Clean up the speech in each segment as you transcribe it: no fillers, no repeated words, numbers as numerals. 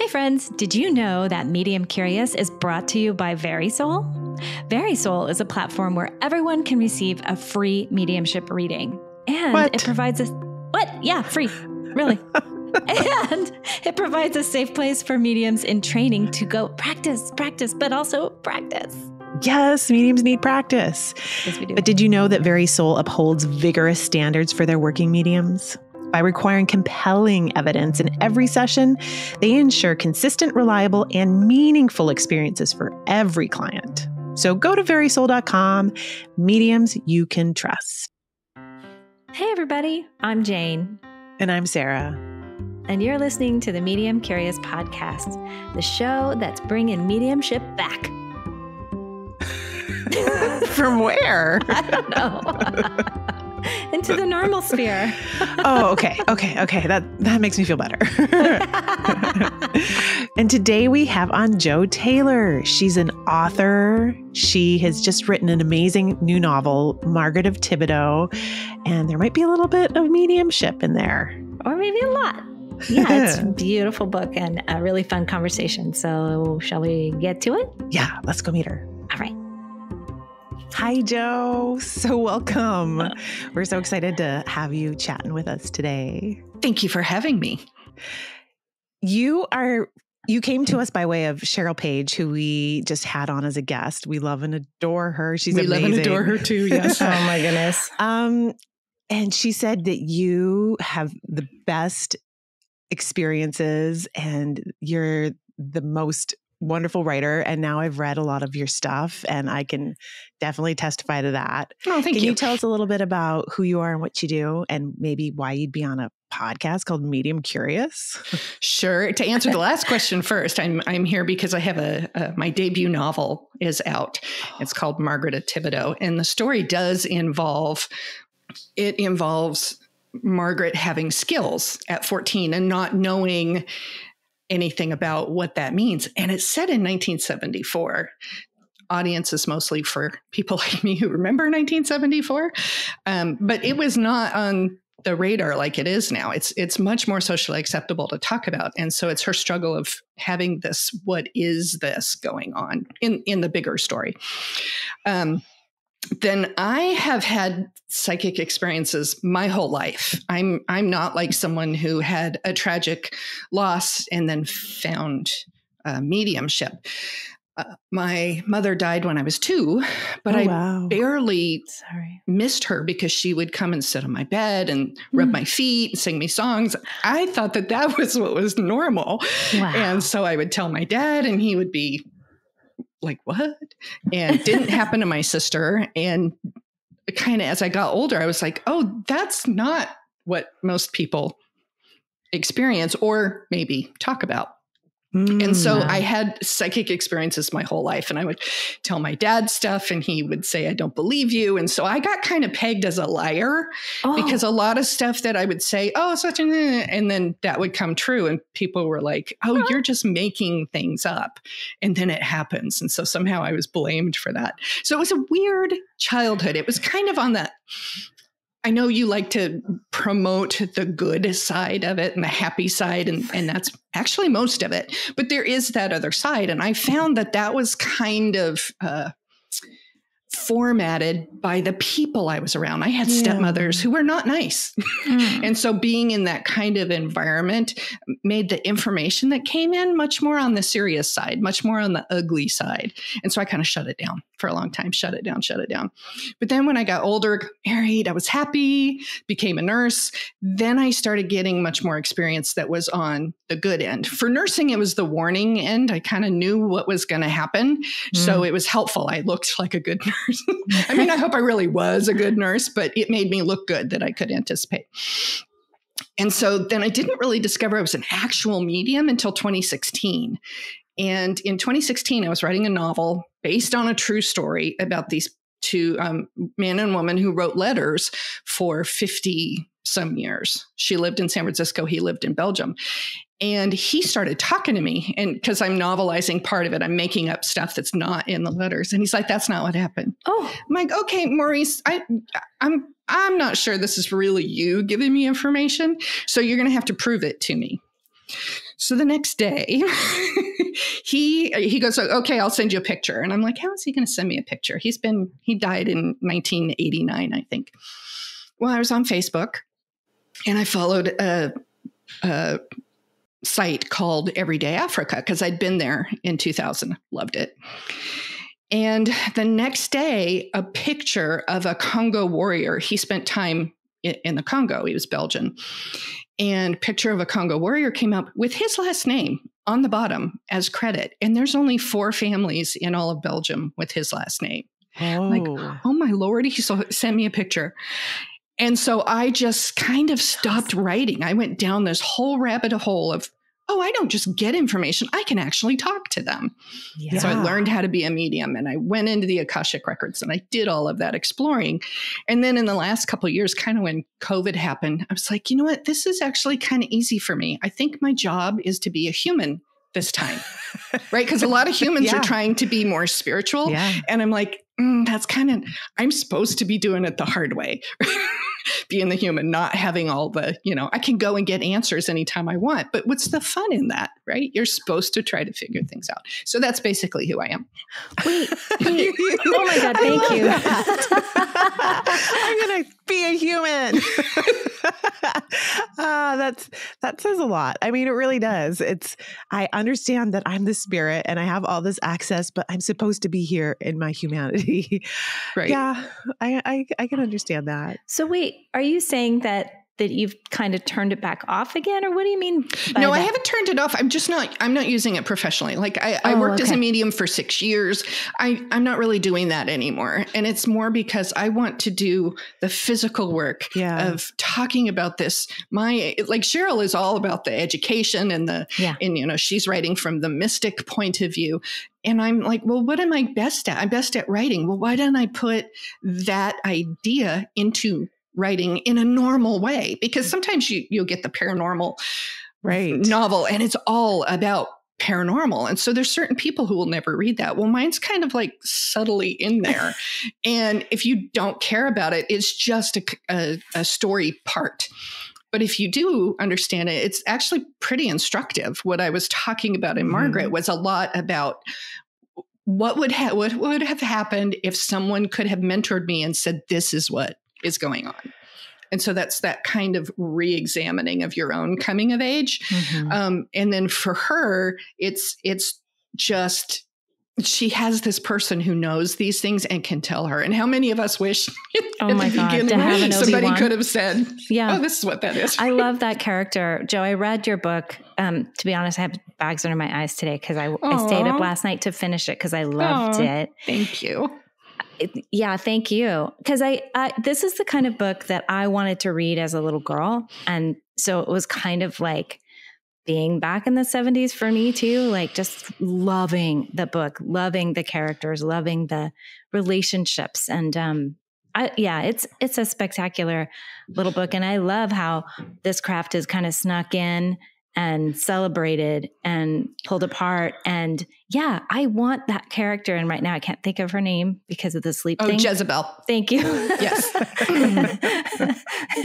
Hey friends, did you know that Medium Curious is brought to you by VerySoul? VerySoul is a platform where everyone can receive a free mediumship reading. And it provides us... What? Yeah, free. Really. And it provides a safe place for mediums in training to go practice, but also practice. Yes, mediums need practice. Yes, we do. But did you know that VerySoul upholds vigorous standards for their working mediums? By requiring compelling evidence in every session, they ensure consistent, reliable, and meaningful experiences for every client. So go to verysoul.com, mediums you can trust. Hey everybody, I'm Jane. And I'm Sarah. And you're listening to the Medium Curious podcast, the show that's bringing mediumship back. From where? I don't know. Into the normal sphere. Oh, okay. That makes me feel better. And today we have on Jo Taylor. She's an author. She has just written an amazing new novel, Margaret of Thibodaux, and there might be a little bit of mediumship in there. Or maybe a lot. Yeah, it's a beautiful book and a really fun conversation. So shall we get to it? Yeah, let's go meet her. All right. Hi, Jo. So welcome. We're so excited to have you chatting with us today. Thank you for having me. You came to us by way of Cheryl Page, who we just had on as a guest. We love and adore her. She's amazing. We love and adore her too, yes. Oh my goodness. And she said that you have the best experiences and you're the most wonderful writer. And now I've read a lot of your stuff and I can definitely testify to that. Oh, thank you. Can you tell us a little bit about who you are and what you do and maybe why you'd be on a podcast called Medium Curious? Sure. To answer the last question first, I'm here because I have my debut novel is out. It's called Margaret of Thibodaux. And the story involves Margaret having skills at 14 and not knowing anything about what that means. And it's set in 1974. Audience is mostly for people like me who remember 1974. But it was not on the radar like it is now. It's much more socially acceptable to talk about. And so it's her struggle of having this, what is this going on in the bigger story. Then I have had psychic experiences my whole life. I'm not like someone who had a tragic loss and then found mediumship. My mother died when I was 2, but I barely missed her because she would come and sit on my bed and rub my feet and sing me songs. I thought that was what was normal. Wow. And so I would tell my dad and he would be like, what? And it didn't happen to my sister. And kind of as I got older, I was like, oh, that's not what most people experience or maybe talk about. And so I had psychic experiences my whole life and I would tell my dad stuff and he would say, I don't believe you. And so I got kind of pegged as a liar because a lot of stuff that I would say, oh, and then that would come true. And people were like, oh, you're just making things up. And then it happens. And so somehow I was blamed for that. So it was a weird childhood. It was kind of on that. I know you like to promote the good side of it and the happy side, and that's actually most of it. But there is that other side. And I found that was kind of formatted by the people I was around. I had stepmothers who were not nice. And so being in that kind of environment made the information that came in much more on the serious side, much more on the ugly side. And so I kind of shut it down for a long time, shut it down. But then when I got older, married, I was happy, became a nurse. Then I started getting much more experience that was on the good end. For nursing, it was the warning end. I kind of knew what was going to happen. So it was helpful. I looked like a good nurse. I mean, I hope I really was a good nurse, but it made me look good that I could anticipate. And so then I didn't really discover I was an actual medium until 2016. And in 2016, I was writing a novel based on a true story about these 2 man and woman who wrote letters for 50 some years. She lived in San Francisco. He lived in Belgium. And he started talking to me, and because I'm novelizing part of it, I'm making up stuff that's not in the letters. And he's like, that's not what happened. Oh, I'm like, okay, Maurice, I'm not sure this is really you giving me information. So you're going to have to prove it to me. So the next day, he goes, okay, I'll send you a picture. And I'm like, how is he going to send me a picture? He died in 1989, I think. Well, I was on Facebook and I followed a site called Everyday Africa because I'd been there in 2000, loved it. And the next day, a picture of a Congo warrior, he spent time in the Congo, he was Belgian, and picture of a Congo warrior came up with his last name on the bottom as credit. And there's only 4 families in all of Belgium with his last name. Oh. Like, oh my Lord, he sent me a picture. And so I just kind of stopped writing. I went down this whole rabbit hole of, I don't just get information. I can actually talk to them. Yeah. So I learned how to be a medium and I went into the Akashic Records and I did all of that exploring. And then in the last couple of years, kind of when COVID happened, I was like, you know what? This is actually kind of easy for me. I think my job is to be a human this time, right? Because a lot of humans are trying to be more spiritual. Yeah. And I'm like, that's I'm supposed to be doing it the hard way. Being the human, not having all the, I can go and get answers anytime I want. But what's the fun in that, right? You're supposed to try to figure things out. So that's basically who I am. Wait. Oh my God, thank you. I'm going to be a human. That says a lot. I mean, it really does. I understand that I'm the spirit and I have all this access, but I'm supposed to be here in my humanity. Right. Yeah, I can understand that. So wait, are you saying that you've kind of turned it back off again? Or what do you mean by No, that? I haven't turned it off. I'm not using it professionally. Like I worked as a medium for 6 years. I'm not really doing that anymore. And it's more because I want to do the physical work of talking about this. Like Cheryl is all about the education and she's writing from the mystic point of view. And I'm like, well, what am I best at? I'm best at writing. Well, why don't I put that idea into writing in a normal way? Because sometimes you'll get the paranormal novel and it's all about paranormal. And so there's certain people who will never read that. Well, mine's kind of like subtly in there. And if you don't care about it, it's just a story part. But if you do understand it, it's actually pretty instructive. What I was talking about in Margaret was a lot about what would have happened if someone could have mentored me and said, this is what is going on. And so that's that kind of re-examining of your own coming of age. And then for her, it's just, she has this person who knows these things and can tell her. And how many of us wish to have an somebody Obi-Wan could have said, this is what that is. I love that character. Joe, I read your book. To be honest, I have bags under my eyes today because I stayed up last night to finish it because I loved it. Thank you. Thank you. Because this is the kind of book that I wanted to read as a little girl. And so it was kind of like being back in the 70s for me too, like just loving the book, loving the characters, loving the relationships. And it's a spectacular little book. And I love how this craft is kind of snuck in and celebrated and pulled apart. And I want that character. And right now I can't think of her name because of the sleep thing. Jezebel. Thank you. Yes.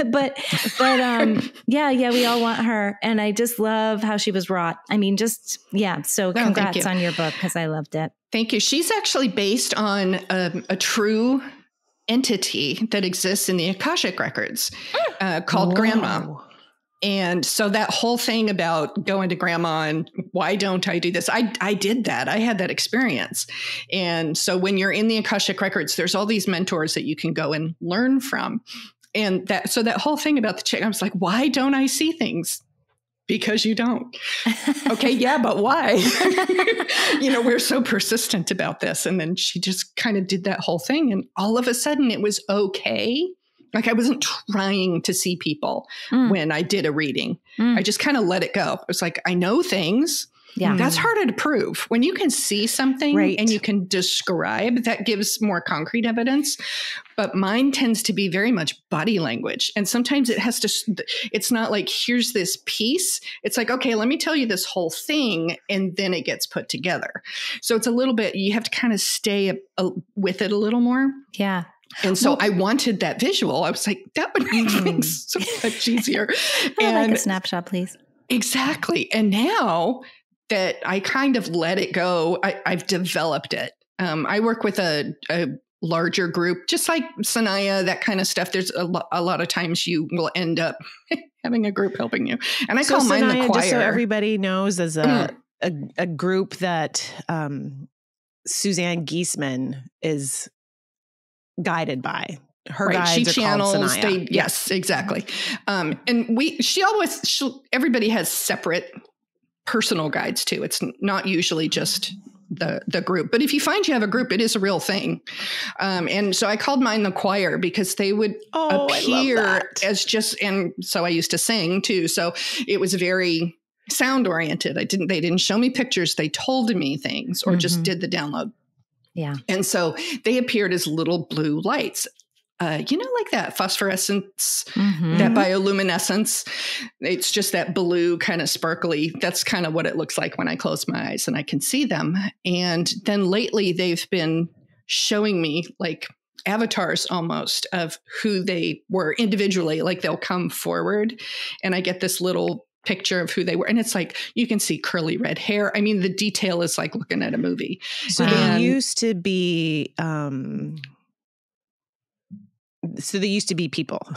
but we all want her. And I just love how she was wrought. I mean, so congrats on your book because I loved it. Thank you. She's actually based on a true entity that exists in the Akashic Records called Grandma. And so that whole thing about going to grandma and why don't I do this? I did that. I had that experience. And so when you're in the Akashic Records, there's all these mentors that you can go and learn from. And that whole thing about the chick, I was like, why don't I see things? Because you don't. Okay. Yeah, but why? We're so persistent about this. And then she just kind of did that whole thing. And all of a sudden it was okay. Like I wasn't trying to see people when I did a reading. I just kind of let it go. It was like, I know things. Yeah. That's harder to prove. When you can see something and you can describe, that gives more concrete evidence. But mine tends to be very much body language. And sometimes it's not like, here's this piece. It's like, okay, let me tell you this whole thing. And then it gets put together. So it's a little bit, you have to kind of stay with it a little more. Yeah. And so I wanted that visual. I was like, that would make things so much easier. Like a snapshot, please. Exactly. And now that I kind of let it go, I've developed it. I work with a larger group, just like Sanaya, that kind of stuff. There's a lot of times you will end up having a group helping you. And I call mine Sanaya, the choir. Just so everybody knows, is a group that Suzanne Giesman is guided by. Her guides she are channels. Called Sanaya. Yes, exactly. And everybody has separate personal guides too. It's not usually just the group, but if you find you have a group, it is a real thing. And so I called mine the choir because they would appear as just, and so I used to sing too. So it was very sound oriented. They didn't show me pictures. They told me things or just did the download. Yeah. And so they appeared as little blue lights. Like that phosphorescence, that bioluminescence. It's just that blue kind of sparkly. That's kind of what it looks like when I close my eyes and I can see them. And then lately they've been showing me like avatars almost of who they were individually. Like they'll come forward and I get this little picture of who they were. And it's like, you can see curly red hair. I mean, the detail is like looking at a movie. So they used to be... So they used to be people.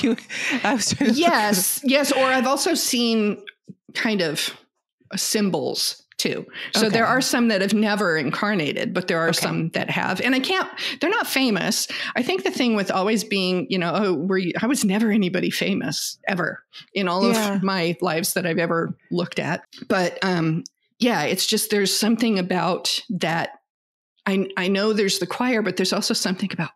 Yes. Or I've also seen kind of symbols too. So there are some that have never incarnated, but there are some that have. And they're not famous. I think the thing with always being, I was never anybody famous ever in all of my lives that I've ever looked at. But it's just, there's something about that. I know there's the choir, but there's also something about,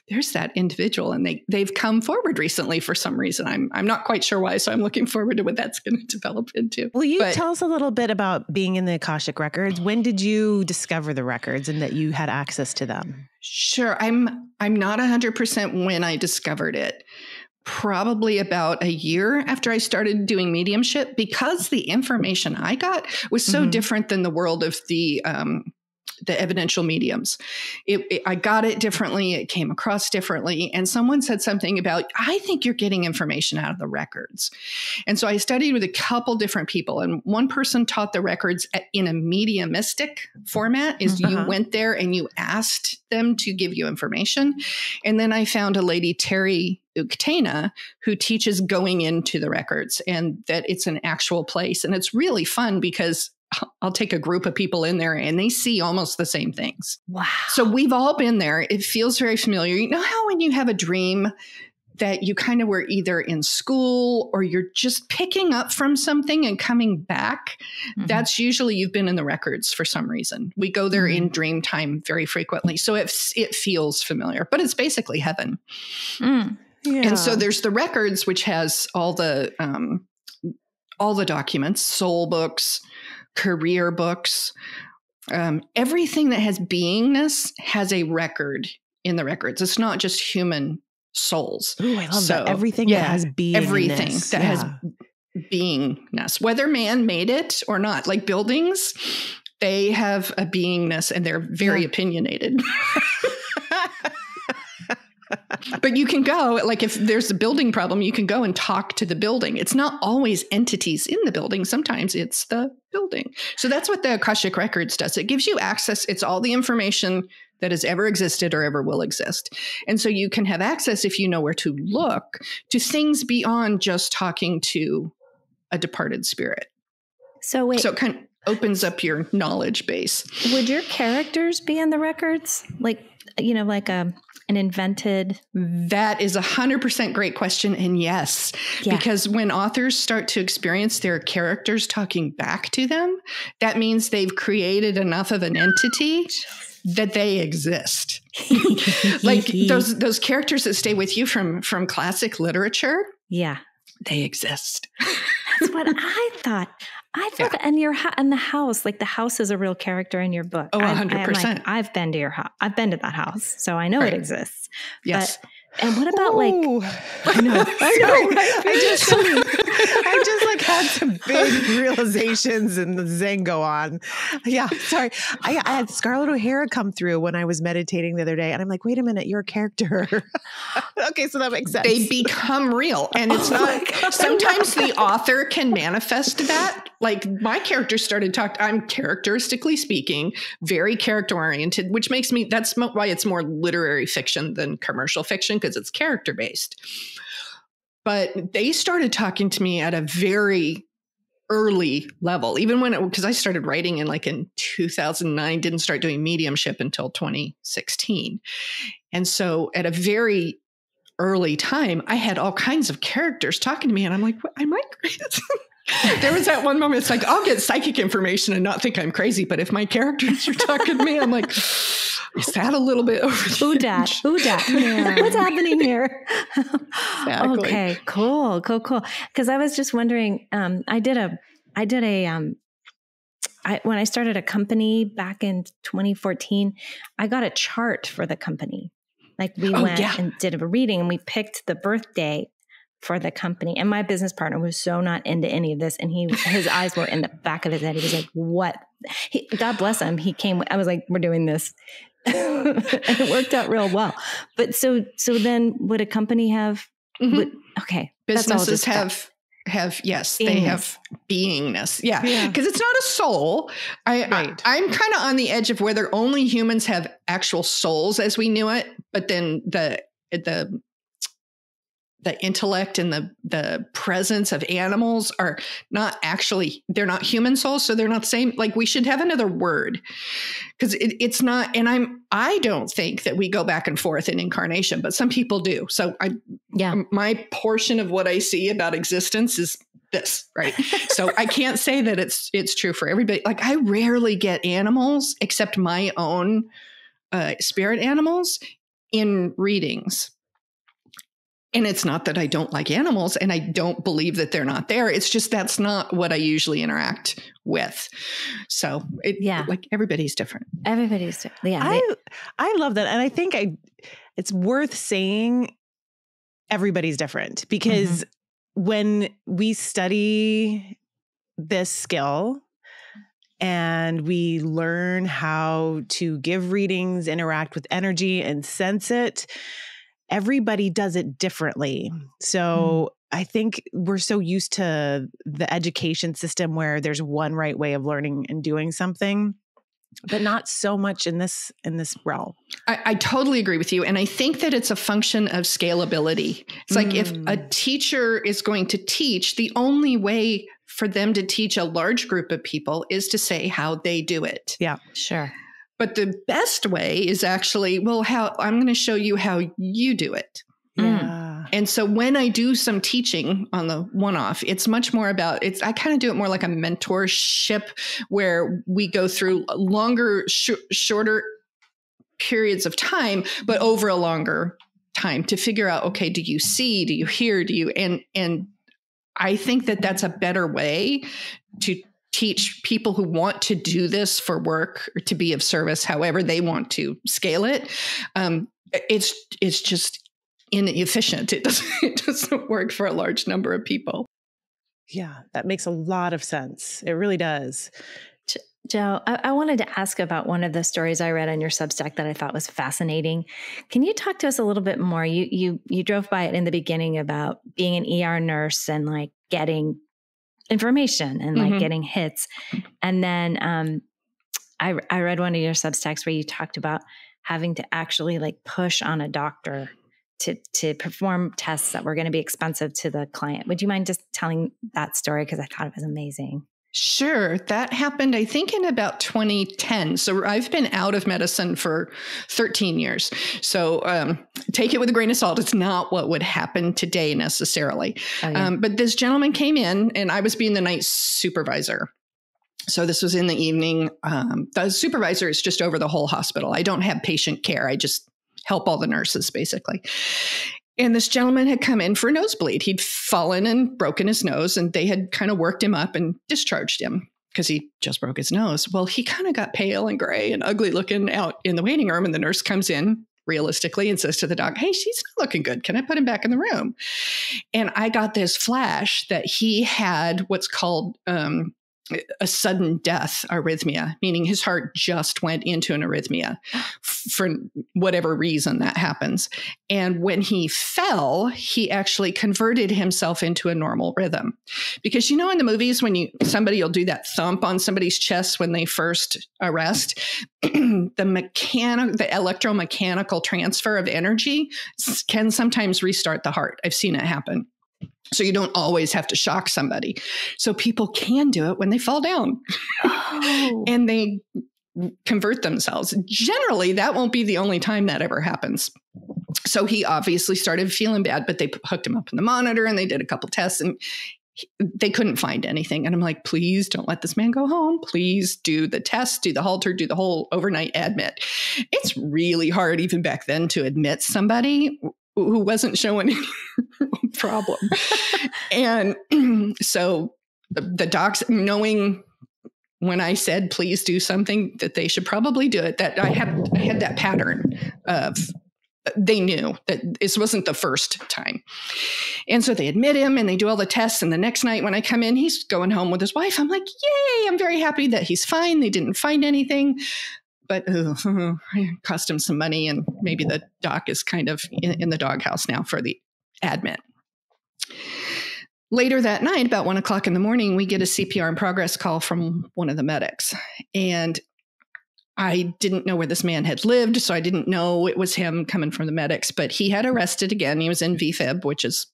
there's that individual, and they've come forward recently for some reason. I'm not quite sure why, so I'm looking forward to what that's going to develop into. Will you tell us a little bit about being in the Akashic Records? When did you discover the records and that you had access to them? Sure, I'm not 100% when I discovered it. Probably about a year after I started doing mediumship, because the information I got was so different than the world of the evidential mediums. I got it differently. It came across differently. And someone said something about, I think you're getting information out of the records. And so I studied with a couple different people. And one person taught the records in a mediumistic format, is you went there and you asked them to give you information. And then I found a lady, Terry Uktana, who teaches going into the records, and that it's an actual place. And it's really fun because I'll take a group of people in there and they see almost the same things. Wow. So we've all been there. It feels very familiar. You know how when you have a dream that you kind of were either in school or you're just picking up from something and coming back? That's usually you've been in the records for some reason. We go there in dream time very frequently. So it feels familiar, but it's basically heaven. Yeah. And so there's the records, which has all the documents, soul books, career books, everything that has beingness has a record in the records. It's not just human souls. Ooh, I love that. Everything that has beingness. Everything that has beingness, whether man made it or not. Like buildings, they have a beingness and they're very opinionated. But you can go, like if there's a building problem, you can go and talk to the building. It's not always entities in the building. Sometimes it's the building. So that's what the Akashic Records does. It gives you access. It's all the information that has ever existed or ever will exist. And so you can have access, if you know where to look, to things beyond just talking to a departed spirit. So wait. So it kind of opens up your knowledge base. Would your characters be in the records? Like an invented? That is 100% great question. And yes, because when authors start to experience their characters talking back to them, that means they've created enough of an entity that they exist. Like those characters that stay with you from classic literature. Yeah. They exist. That's what I thought. I thought in the house, like the house is a real character in your book. Oh, 100%. I've been to your house. I've been to that house, so I know it exists. Yes. And what about I know. I just I just like had some big realizations and the zen go on. Yeah, sorry. I had Scarlett O'Hara come through when I was meditating the other day, and I'm like, wait a minute, you're a character. Okay, so that makes sense. They become real, and it's not. Sometimes the author can manifest that. Like my character started talking. I'm characteristically speaking very character oriented, which makes me. That's why it's more literary fiction than commercial fiction, because it's character based. But they started talking to me at a very early level, even because I started writing in 2009, didn't start doing mediumship until 2016. And so at a very early time, I had all kinds of characters talking to me, and I'm like, what, am I crazy? There was that one moment, it's like, I'll get psychic information and not think I'm crazy, but if my characters are talking to me, I'm like, is that a little bit over the edge? Who dat? Yeah. What's happening here? Exactly. Okay, cool. Because I was just wondering, when I started a company back in 2014, I got a chart for the company. Like we went and did a reading, and we picked the birthday for the company. And my business partner was so not into any of this. And his eyes were in the back of his head. He was like, what? God bless him. He came, I was like, we're doing this. And it worked out real well. But so then would a company have, okay. Businesses yes, they have beingness. Yeah. Because it's not a soul. I'm kind of on the edge of whether only humans have actual souls as we knew it, but then the intellect and the presence of animals are not actually, they're not human souls. So they're not the same. Like we should have another word, because it's not, and I don't think that we go back and forth in incarnation, but some people do. So my portion of what I see about existence is this, right? So I can't say that it's true for everybody. Like I rarely get animals except my own spirit animals in readings. And it's not that I don't like animals and I don't believe that they're not there. It's just that's not what I usually interact with. So like everybody's different. Everybody's different. Yeah. I love that. And I think it's worth saying everybody's different, because when we study this skill and we learn how to give readings, interact with energy and sense it, everybody does it differently. So I think we're so used to the education system where there's one right way of learning and doing something, but not so much in this realm. I totally agree with you. And I think that it's a function of scalability. It's like if a teacher is going to teach, the only way for them to teach a large group of people is to say how they do it. Yeah, sure. But the best way is actually, how I'm going to show you how you do it. Yeah. And so when I do some teaching on the one-off, it's much more about, I kind of do it more like a mentorship where we go through longer, shorter periods of time, but over a longer time to figure out, okay, do you see, do you hear, and I think that that's a better way to teach people who want to do this for work or to be of service, however they want to scale it. It's just inefficient. It doesn't work for a large number of people. Yeah, that makes a lot of sense. It really does. Joe, I wanted to ask about one of the stories I read on your Substack that I thought was fascinating. Can you talk to us a little bit more? You drove by it in the beginning about being an ER nurse and like getting information and like getting hits. And then I read one of your Substacks where you talked about having to actually like push on a doctor to perform tests that were going to be expensive to the client. Would you mind just telling that story? Because I thought it was amazing. Sure. That happened, I think, in about 2010. So I've been out of medicine for 13 years. So take it with a grain of salt. It's not what would happen today necessarily. Oh, yeah. But this gentleman came in and I was being the night supervisor. So this was in the evening. The supervisor is just over the whole hospital. I don't have patient care. I just help all the nurses, basically. And this gentleman had come in for a nosebleed. He'd fallen and broken his nose, and they had kind of worked him up and discharged him because he just broke his nose. Well, he kind of got pale and gray and ugly looking out in the waiting room, and the nurse comes in realistically and says to the doc, hey, she's not looking good. Can I put him back in the room? And I got this flash that he had what's called a sudden death arrhythmia, meaning his heart just went into an arrhythmia for whatever reason that happens. And when he fell, he actually converted himself into a normal rhythm. Because, in the movies, when somebody will do that thump on somebody's chest when they first arrest, the electromechanical transfer of energy can sometimes restart the heart. I've seen it happen. So you don't always have to shock somebody. So people can do it when they fall down and they convert themselves. Generally, that won't be the only time that ever happens. So he obviously started feeling bad, but they hooked him up in the monitor and they did a couple tests and they couldn't find anything. And I'm like, please don't let this man go home. Please do the test, do the Holter, do the whole overnight admit. It's really hard even back then to admit somebody who wasn't showing any problem. And so the docs, knowing when I said, please do something, that they should probably do it, that I had that pattern of, they knew that this wasn't the first time. And so they admit him and they do all the tests. And the next night when I come in, he's going home with his wife. I'm like, yay, I'm very happy that he's fine. They didn't find anything. But it cost him some money, and maybe the doc is kind of in the doghouse now for the admit. Later that night, about 1 o'clock in the morning, we get a CPR in progress call from one of the medics. And I didn't know where this man had lived, so I didn't know it was him coming from the medics. But he had arrested again. He was in VFib, which is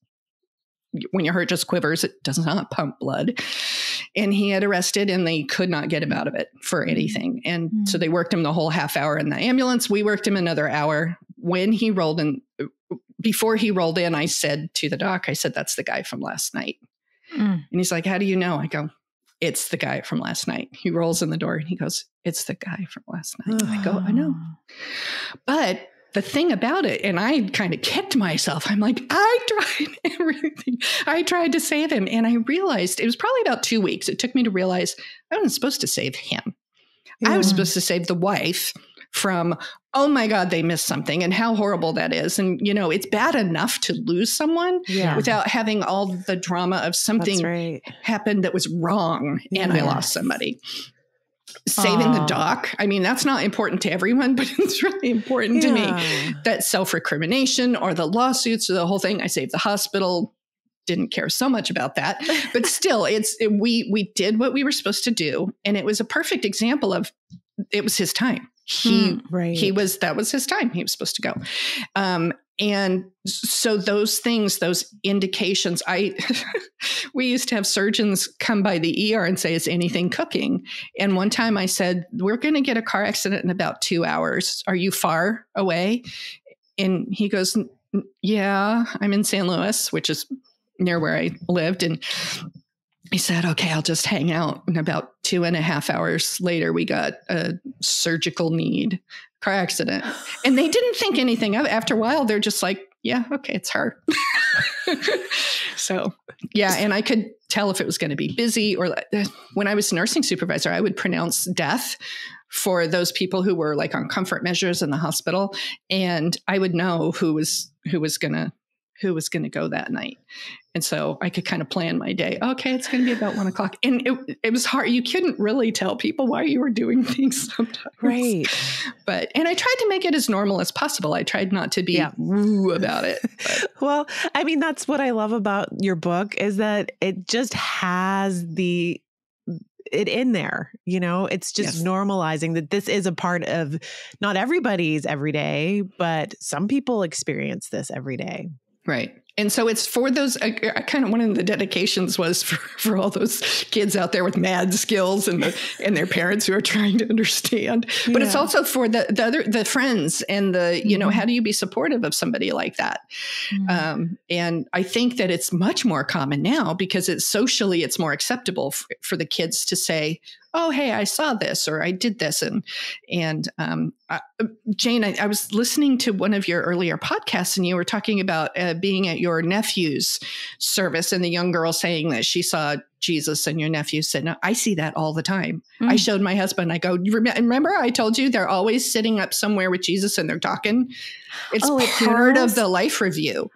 when your heart just quivers, it does not pump blood. And he had arrested and they could not get him out of it for anything. And so they worked him the whole half hour in the ambulance. We worked him another hour. When he rolled in, before he rolled in, I said to the doc, I said, that's the guy from last night. And he's like, how do you know? I go, it's the guy from last night. He rolls in the door and he goes, it's the guy from last night. I go, I know. But the thing about it, and I kind of kicked myself. I'm like, I tried everything. I tried to save him. And I realized it was probably about 2 weeks. It took me to realize I wasn't supposed to save him. Yeah. I was supposed to save the wife from, oh my God, they missed something and how horrible that is. And, it's bad enough to lose someone without having all the drama of something happened that was wrong and I lost somebody. Saving the doc. I mean, that's not important to everyone, but it's really important to me. That self-recrimination or the lawsuits or the whole thing. I saved the hospital. Didn't care so much about that, but still we did what we were supposed to do. And it was a perfect example of, it was his time. That was his time. He was supposed to go. And so those things, those indications, we used to have surgeons come by the ER and say, is anything cooking? And one time I said, we're going to get a car accident in about 2 hours. Are you far away? And he goes, yeah, I'm in San Luis, which is near where I lived. And he said, okay, I'll just hang out. And about 2.5 hours later, we got a surgical need car accident. And they didn't think anything of it. After a while, they're just like, yeah, okay, it's her. So, yeah. And I could tell if it was going to be busy or when I was nursing supervisor, I would pronounce death for those people who were like on comfort measures in the hospital. And I would know who was going to go that night. And so I could kind of plan my day. Okay, it's going to be about 1 o'clock. And it was hard. You couldn't really tell people why you were doing things sometimes. Right. And I tried to make it as normal as possible. I tried not to be woo about it. Well, I mean, that's what I love about your book is that it just has it in there, it's just normalizing that this is a part of not everybody's everyday, but some people experience this every day. Right. And so it's for those, kind of one of the dedications was for all those kids out there with mad skills and their parents who are trying to understand. But it's also for the friends and how do you be supportive of somebody like that? And I think that it's much more common now because it's more acceptable for the kids to say, oh, hey, I saw this or I did this. And Jane, I was listening to one of your earlier podcasts and you were talking about being at your nephew's service and the young girl saying that she saw Jesus, and your nephew said, no, I see that all the time. I showed my husband, I go, remember I told you they're always sitting up somewhere with Jesus and they're talking. It's part of the life review.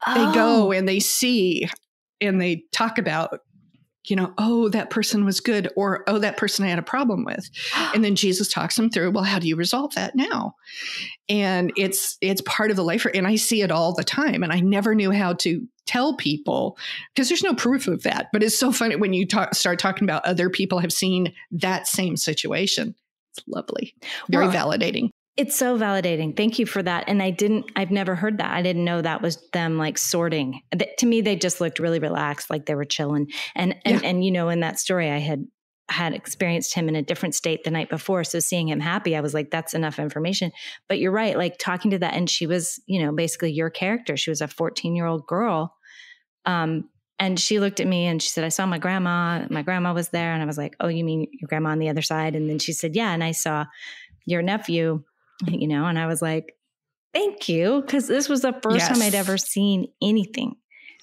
They go and they see and they talk about, oh, that person was good, or, oh, that person I had a problem with. And then Jesus talks them through, well, how do you resolve that now? And it's part of the life. And I see it all the time. And I never knew how to tell people because there's no proof of that. But it's so funny when you start talking about other people have seen that same situation. It's lovely. Very validating. It's so validating. Thank you for that. And I've never heard that. I didn't know that was them like sorting. To me, they just looked really relaxed, like they were chilling. And in that story, I had experienced him in a different state the night before. So seeing him happy, I was like, that's enough information. But you're right. Like talking to that. And she was, basically your character. She was a 14-year-old girl. And she looked at me and she said, I saw my grandma. My grandma was there. And I was like, oh, you mean your grandma on the other side? And then she said, yeah. And I saw your nephew. And I was like, thank you. Because this was the first time I'd ever seen anything.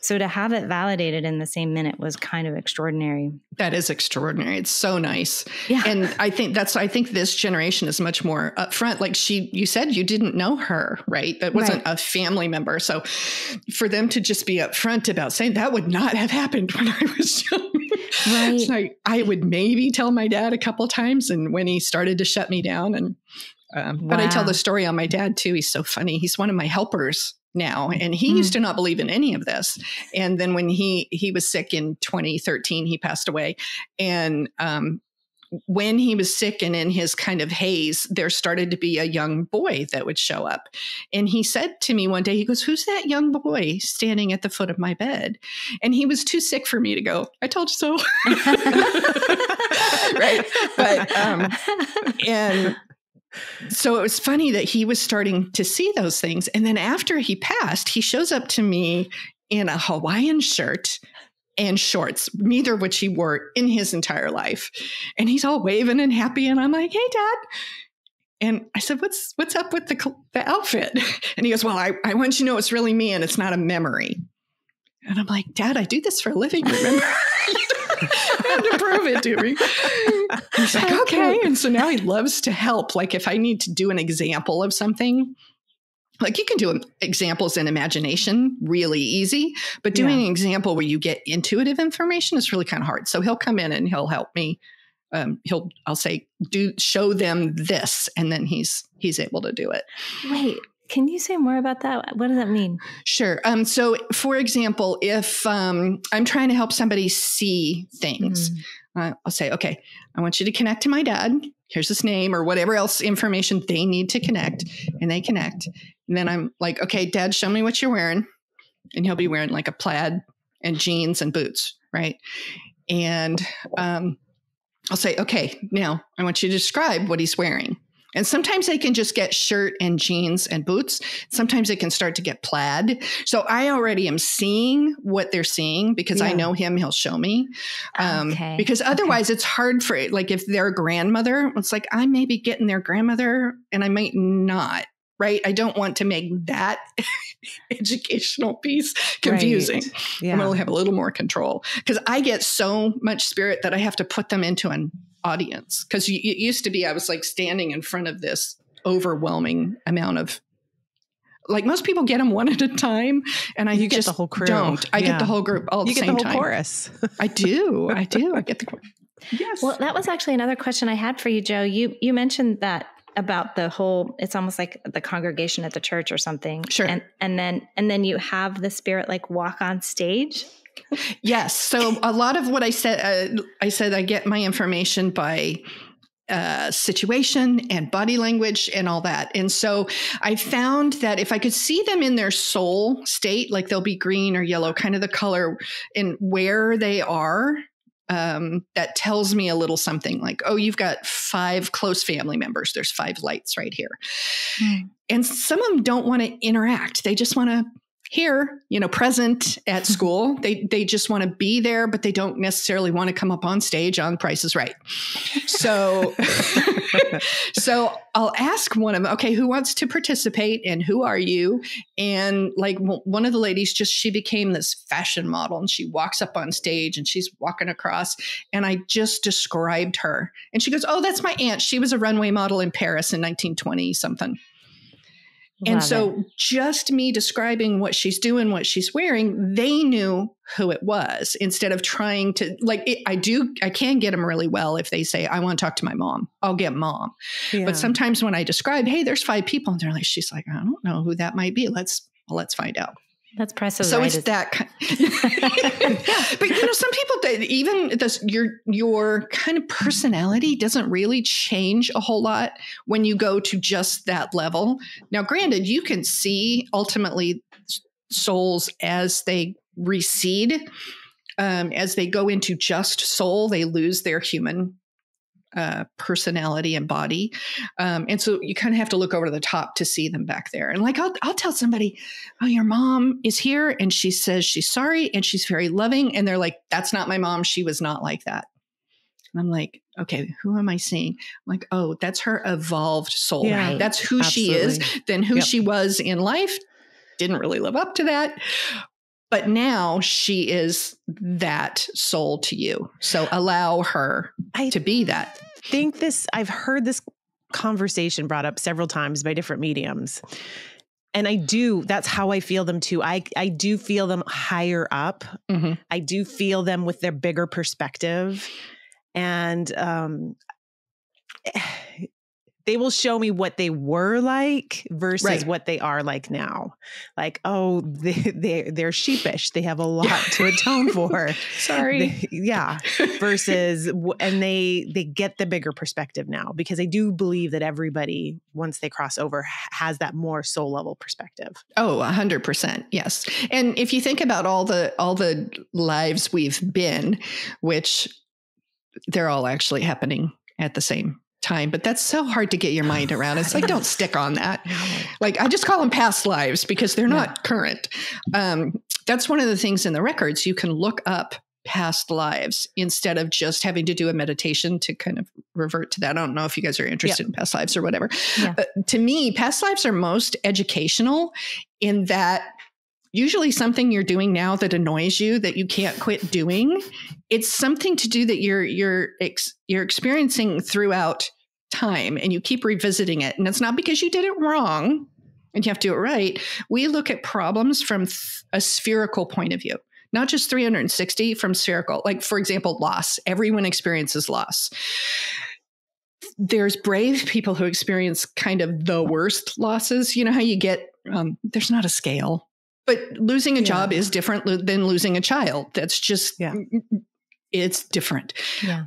So to have it validated in the same minute was kind of extraordinary. That is extraordinary. It's so nice. Yeah. And I think this generation is much more upfront. Like you said, you didn't know her, right? That wasn't a family member. So for them to just be upfront about saying that would not have happened when I was young. Right. So I would maybe tell my dad a couple of times. And when he started to shut me down but I tell the story on my dad too. He's so funny. He's one of my helpers now. And he used to not believe in any of this. And then when he was sick in 2013, he passed away. And when he was sick and in his kind of haze, there started to be a young boy that would show up. And he said to me one day, he goes, who's that young boy standing at the foot of my bed? And he was too sick for me to go, I told you so. Right. But, and so it was funny that he was starting to see those things. And then after he passed, he shows up to me in a Hawaiian shirt and shorts, neither of which he wore in his entire life. And he's all waving and happy. And I'm like, hey, Dad. And I said, what's up with the outfit? And he goes, well, I want you to know it's really me and it's not a memory. And I'm like, Dad, I do this for a living, remember? You have to prove it to me. He's like, okay. And so now he loves to help. Like if I need to do an example of something, like you can do examples in imagination really easy, but doing an example where you get intuitive information is really kind of hard. So he'll come in and he'll help me. I'll say, show them this. And then he's able to do it. Wait. Can you say more about that? What does that mean? Sure. So for example, if I'm trying to help somebody see things, I'll say, okay, I want you to connect to my dad. Here's his name or whatever else information they need to connect. And they connect. And then I'm like, okay, Dad, show me what you're wearing. And he'll be wearing like a plaid and jeans and boots. Right. And I'll say, okay, now I want you to describe what he's wearing. And sometimes they can just get shirt and jeans and boots. Sometimes they can start to get plaid. So I already am seeing what they're seeing because I know him, he'll show me. Because otherwise it's hard for it. Like if they're a grandmother, it's like I may be getting their grandmother and I might not, right? I don't want to make that educational piece confusing. Right. Yeah. I'm going to have a little more control because I get so much spirit that I have to put them into an audience. Because it used to be I was like standing in front of this overwhelming amount of, like most people get them one at a time, and I get the whole crew. Don't. I get the whole group all at the same time. You get the whole chorus. I do. I get the chorus. Yes. Well, that was actually another question I had for you, Joe. You mentioned that about the whole, it's almost like the congregation at the church or something. Sure. And then you have the spirit like walk on stage. Yes. So a lot of what I said I get my information by situation and body language and all that. And so I found that if I could see them in their soul state, like they'll be green or yellow, kind of the color and where they are, that tells me a little something like, oh, you've got 5 close family members. There's 5 lights right here. And some of them don't want to interact. They just want to here, present at school. They just want to be there, but they don't necessarily want to come up on stage on Price is Right. So, so I'll ask one of them, okay, who wants to participate and who are you? And like one of the ladies, she became this fashion model and she walks up on stage and she's walking across and I just described her and she goes, oh, that's my aunt. She was a runway model in Paris in 1920 something. And so just me describing what she's doing, what she's wearing, they knew who it was instead of trying to I can get them really well if they say, I want to talk to my mom. I'll get mom. Yeah. But sometimes when I describe, hey, there's 5 people and they're like, she's like, I don't know who that might be. Let's find out. That's Price is so Right. It's that kind. Yeah. But some people, even your kind of personality doesn't really change a whole lot when you go to just that level. Now, granted, you can see ultimately souls as they recede, as they go into just soul, they lose their human personality and body. And so you kind of have to look over to the top to see them back there. And like, I'll tell somebody, oh, your mom is here. And she says she's sorry. And she's very loving. And they're like, that's not my mom. She was not like that. And I'm like, okay, who am I seeing? I'm like, oh, that's her evolved soul. Yeah, that's who she is. Then who she was in life didn't really live up to that. But now she is that soul to you. So allow her to be that. I've heard this conversation brought up several times by different mediums. And that's how I feel them too. I do feel them higher up. Mm-hmm. I do feel them with their bigger perspective. And they will show me what they were like versus what they are like now. Like, oh, they're sheepish. They have a lot to atone for. Sorry. Versus, and they get the bigger perspective now because I do believe that everybody, once they cross over, has that more soul level perspective. Oh, 100%. Yes. And if you think about all the lives we've been, which they're all actually happening at the same time, but that's so hard to get your mind around. It's like, don't stick on that. No. Like, I just call them past lives because they're not current. That's one of the things in the records. You can look up past lives instead of just having to do a meditation to kind of revert to that. I don't know if you guys are interested in past lives or whatever. Yeah. To me, past lives are most educational in that usually something you're doing now that annoys you that you can't quit doing. It's something to do that you're experiencing throughout time and you keep revisiting it. And it's not because you did it wrong and you have to do it right. We look at problems from a spherical point of view, not just 360 from spherical. Like, for example, loss. Everyone experiences loss. There's brave people who experience kind of the worst losses. You know how you get, there's not a scale. But losing a job is different than losing a child. That's just, it's different. Yeah.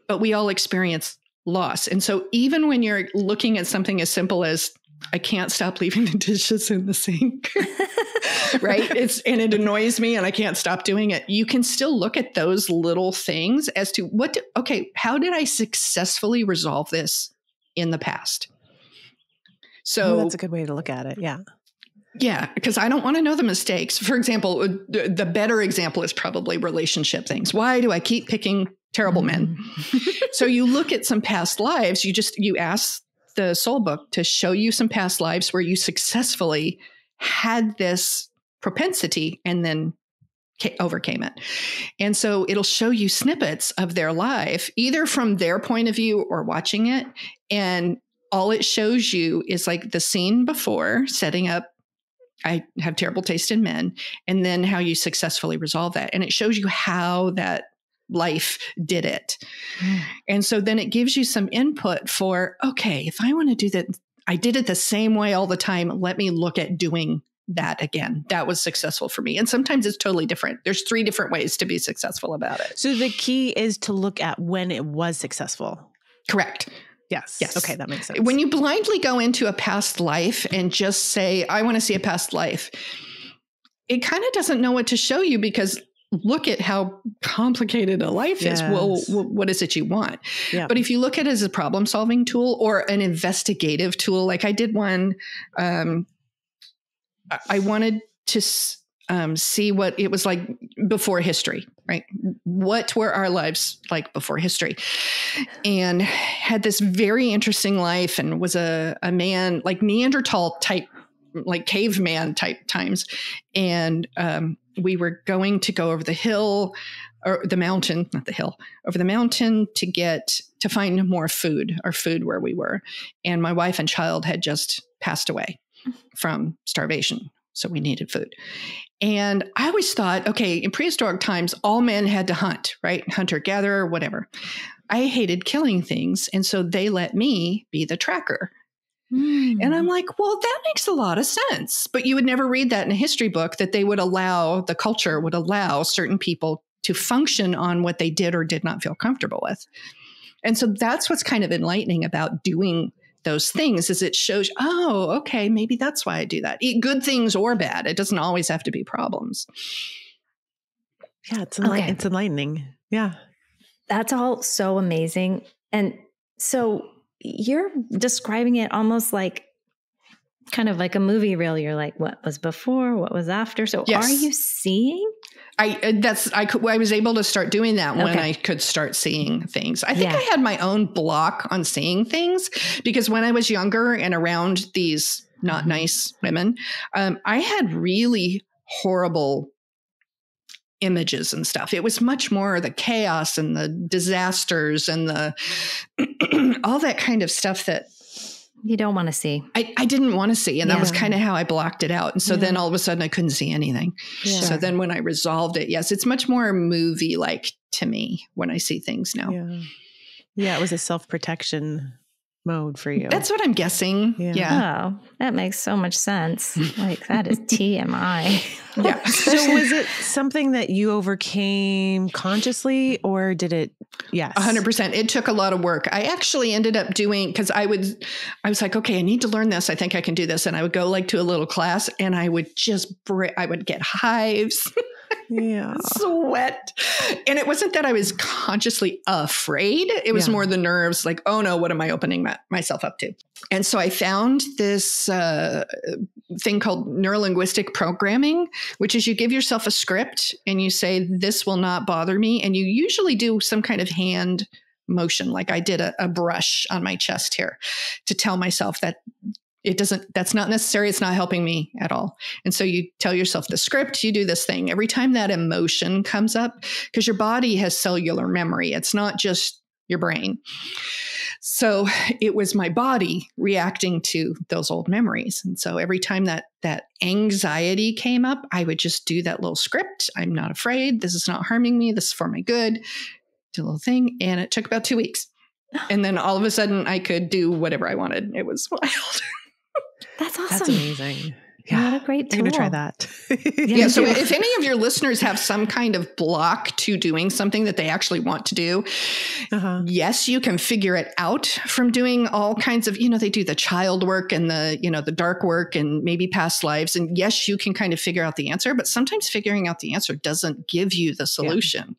But we all experience loss. And so even when you're looking at something as simple as, I can't stop leaving the dishes in the sink, right? And it annoys me and I can't stop doing it. You can still look at those little things as to how did I successfully resolve this in the past? So that's a good way to look at it. Yeah. Yeah, because I don't want to know the mistakes. For example, the better example is probably relationship things. Why do I keep picking terrible men? So you look at some past lives, you ask the soul book to show you some past lives where you successfully had this propensity and then overcame it. And so it'll show you snippets of their life, either from their point of view or watching it. And all it shows you is like the scene before setting up, I have terrible taste in men, and then how you successfully resolve that. And it shows you how that life did it. And so then it gives you some input for, okay, if I want to do that, I did it the same way all the time. Let me look at doing that again. That was successful for me. And sometimes it's totally different. There's 3 different ways to be successful about it. So the key is to look at when it was successful. Correct. Yes. Okay, that makes sense. When you blindly go into a past life and just say, I want to see a past life, it kind of doesn't know what to show you because look at how complicated a life is. Well, what is it you want? Yeah. But if you look at it as a problem-solving tool or an investigative tool, like I did one, I wanted to see what it was like before history, right? What were our lives like before history? And had this very interesting life and was a man like Neanderthal type, like caveman type times. And we were going to go over the hill or the mountain, not the hill, over the mountain to find more food, our food where we were. And my wife and child had just passed away from starvation. So we needed food. And I always thought, okay, in prehistoric times, all men had to hunt, right? Hunter, gatherer, whatever. I hated killing things. And so they let me be the tracker. And I'm like, well, that makes a lot of sense. But you would never read that in a history book, that the culture would allow certain people to function on what they did or did not feel comfortable with. And so that's what's kind of enlightening about doing those things, is it shows, oh, okay, maybe that's why I do that. Good things or bad. It doesn't always have to be problems. Yeah, it's enlightening. Yeah. That's all so amazing. And so you're describing it almost like kind of like a movie reel. You're like, what was before? What was after? So yes. Are you seeing? I was able to start doing that when I could start seeing things. I think I had my own block on seeing things because when I was younger and around these not nice women, I had really horrible images and stuff. It was much more the chaos and the disasters and the all that kind of stuff that you don't want to see. I didn't want to see. And that was kind of how I blocked it out. And so then all of a sudden I couldn't see anything. Yeah. So then when I resolved it, yes, it's much more movie-like to me when I see things now. Yeah, it was a self-protection mode for you. That's what I'm guessing. Yeah. Oh, that makes so much sense. Like that is TMI. Yeah. So was it something that you overcame consciously or did it? Yes. 100%. It took a lot of work. I actually ended up doing, because I was like, okay, I need to learn this. I think I can do this. And I would go like to a little class and I would just, I would get hives. Yeah. Sweat. And it wasn't that I was consciously afraid. It was more the nerves like, oh no, what am I opening myself up to? And so I found this thing called neuro-linguistic programming, which is you give yourself a script and you say, this will not bother me. And you usually do some kind of hand motion. Like I did a brush on my chest here to tell myself that that's not necessary. It's not helping me at all. And so you tell yourself the script, you do this thing every time that emotion comes up, because your body has cellular memory. It's not just your brain. So it was my body reacting to those old memories. And so every time that anxiety came up, I would just do that little script. I'm not afraid. This is not harming me. This is for my good. Do a little thing. And it took about 2 weeks. And then all of a sudden I could do whatever I wanted. It was wild. That's awesome. That's amazing. Yeah. What a great tool. I'm going to try that. Yeah. So if any of your listeners have some kind of block to doing something that they actually want to do, yes, you can figure it out from doing all kinds of, they do the child work and the dark work and maybe past lives. And yes, you can kind of figure out the answer, but sometimes figuring out the answer doesn't give you the solution,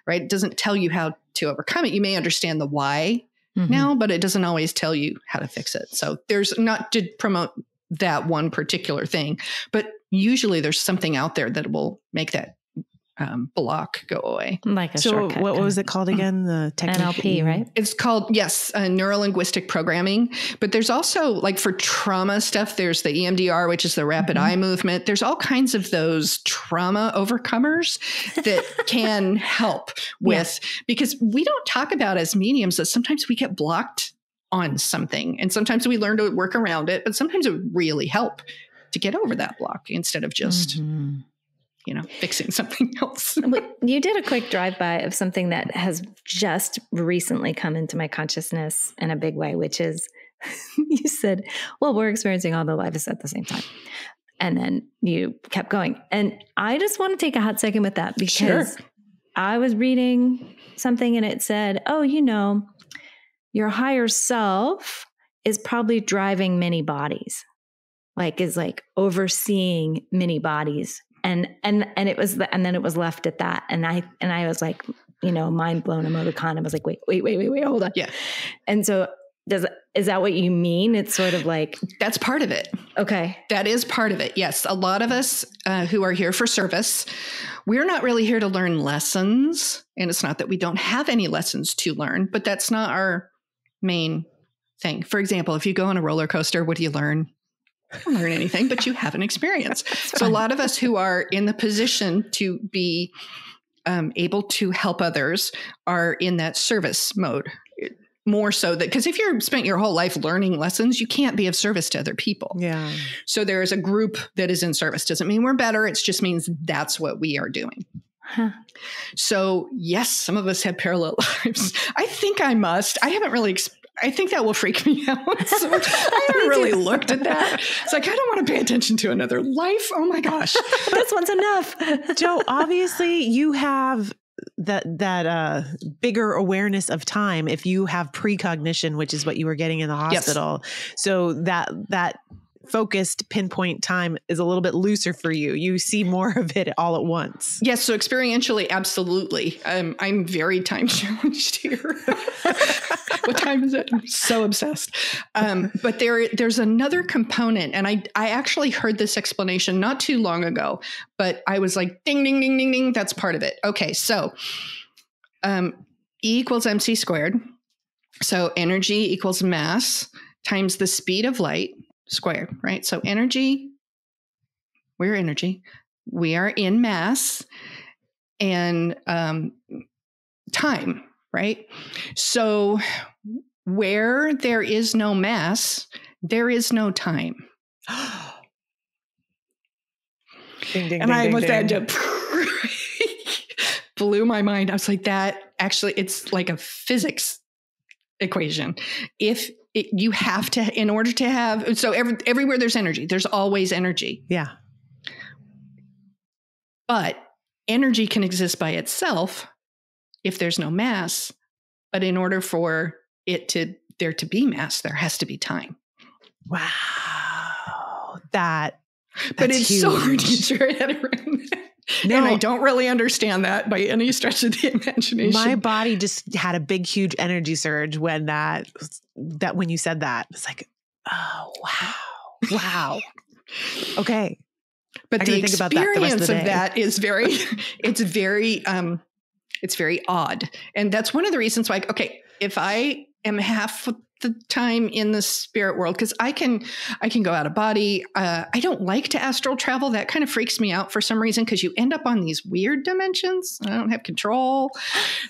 right? It doesn't tell you how to overcome it. You may understand the why now, but it doesn't always tell you how to fix it. So there's not to promote that one particular thing, but usually there's something out there that will make that block go away. Like a shortcut. So what was it called again? The technique? NLP, right? It's called, neuro-linguistic programming. But there's also, like for trauma stuff, there's the EMDR, which is the rapid eye movement. There's all kinds of those trauma overcomers that can help with, because we don't talk about as mediums that sometimes we get blocked on something. And sometimes we learn to work around it, but sometimes it would really help to get over that block instead of just fixing something else. You did a quick drive-by of something that has just recently come into my consciousness in a big way, which is you said, well, we're experiencing all the lives at the same time. And then you kept going. And I just want to take a hot second with that because I was reading something and it said, your higher self is probably driving many bodies, is overseeing many bodies. And it was, and then it was left at that. And I was like, mind blown emoticon. I was like, wait, hold on. Yeah. And so Is that what you mean? It's sort of like... That's part of it. Okay. That is part of it. Yes. A lot of us who are here for service, we're not really here to learn lessons. And it's not that we don't have any lessons to learn, but that's not our main thing. For example, if you go on a roller coaster, what do you learn? You don't learn anything, but you have an experience. So a lot of us who are in the position to be able to help others are in that service mode. More so that, because if you're spent your whole life learning lessons, you can't be of service to other people. Yeah. So there is a group that is in service. Doesn't mean we're better. It just means that's what we are doing. Huh. So yes, some of us have parallel lives. I think I must. I haven't really, I think that will freak me out. So I haven't really looked at that. It's like, I don't want to pay attention to another life. Oh my gosh. This one's enough. Joe, obviously you have that bigger awareness of time if you have precognition, which is what you were getting in the hospital. Yes. So that focused pinpoint time is a little bit looser for you. You see more of it all at once. Yes. So experientially, absolutely. I'm very time challenged here. What time is it? I'm so obsessed. But there's another component. And I actually heard this explanation not too long ago, but I was like, ding, ding, ding, ding, ding. That's part of it. Okay. So E equals MC squared. So energy equals mass times the speed of light squared, right? So energy, we're energy. We are in mass and time, right? So where there is no mass, there is no time. Ding, ding, and ding, I ding, was ding. that blew my mind. I was like, that actually, it's like a physics equation. You have to, in order to have, so everywhere there's energy, there's always energy. Yeah. But energy can exist by itself if there's no mass. But in order for there to be mass, there has to be time. Wow. But it's huge. So hard to get your head around that. No, and I don't really understand that by any stretch of the imagination. My body just had a big, huge energy surge when when you said that. It's like, oh, wow. Okay. But the experience of that is it's very odd. And that's one of the reasons why, okay, if I am half the time in the spirit world, because I can go out of body. I don't like to astral travel. That kind of freaks me out for some reason, because you end up on these weird dimensions. I don't have control.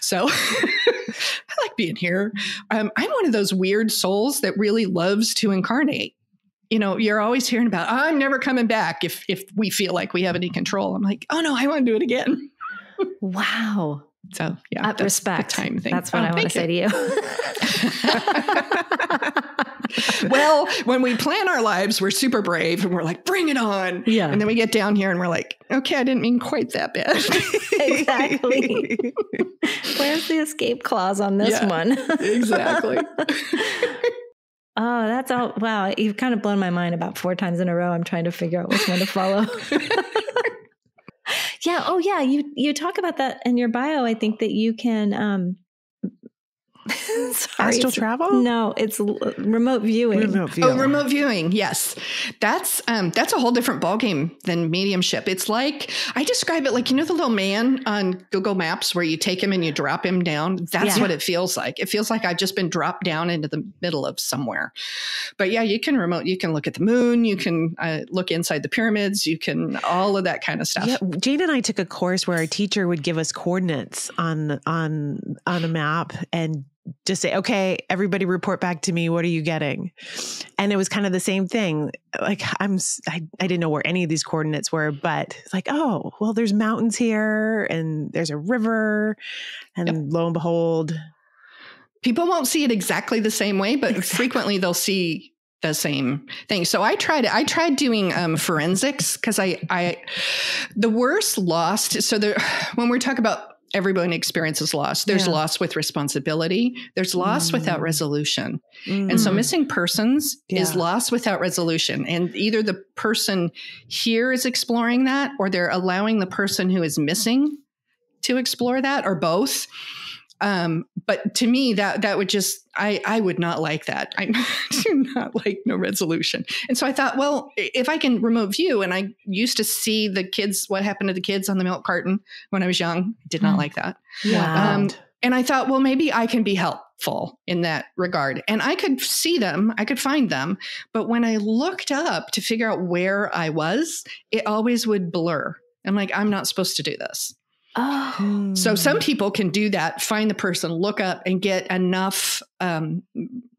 So I like being here. I'm one of those weird souls that really loves to incarnate. You know, you're always hearing about, I'm never coming back if we feel like we have any control. I'm like, oh no, I want to do it again. Wow. So yeah, that's respect. The time thing. That's what I want to say to you. Well, when we plan our lives, we're super brave and we're like, bring it on. Yeah. And then we get down here and we're like, okay, I didn't mean quite that bad. Exactly. Where's the escape clause on this one? Exactly. Oh, that's all. Wow. You've kind of blown my mind about 4 times in a row. I'm trying to figure out which one to follow. Yeah. Oh, yeah. You talk about that in your bio. I think that you can, astral travel? No, it's remote viewing. Oh, remote viewing. Yes. That's a whole different ballgame than mediumship. It's like, I describe it like, the little man on Google Maps where you take him and you drop him down. That's what it feels like. It feels like I've just been dropped down into the middle of somewhere. But yeah, you can look at the moon. You can look inside the pyramids. You can, all of that kind of stuff. Yeah, Jane and I took a course where our teacher would give us coordinates on a map and just say, okay, everybody report back to me. What are you getting? And it was kind of the same thing. Like I didn't know where any of these coordinates were, but it's like, oh, well, there's mountains here and there's a river, and lo and behold, people won't see it exactly the same way, but frequently they'll see the same thing. So I tried doing forensics, because the worst lost. So when we talk about everyone experiences loss, there's loss with responsibility. There's loss without resolution. And so missing persons is loss without resolution. And either the person here is exploring that, or they're allowing the person who is missing to explore that, or both. But to me, that would just, I would not like that. I do not like no resolution. And so I thought, well, if I can remote view, and I used to see the kids, what happened to the kids on the milk carton when I was young, did not like that. Wow. And I thought, well, maybe I can be helpful in that regard. And I could see them, I could find them. But when I looked up to figure out where I was, it always would blur. I'm like, I'm not supposed to do this. Oh. So some people can do that, find the person, look up and get enough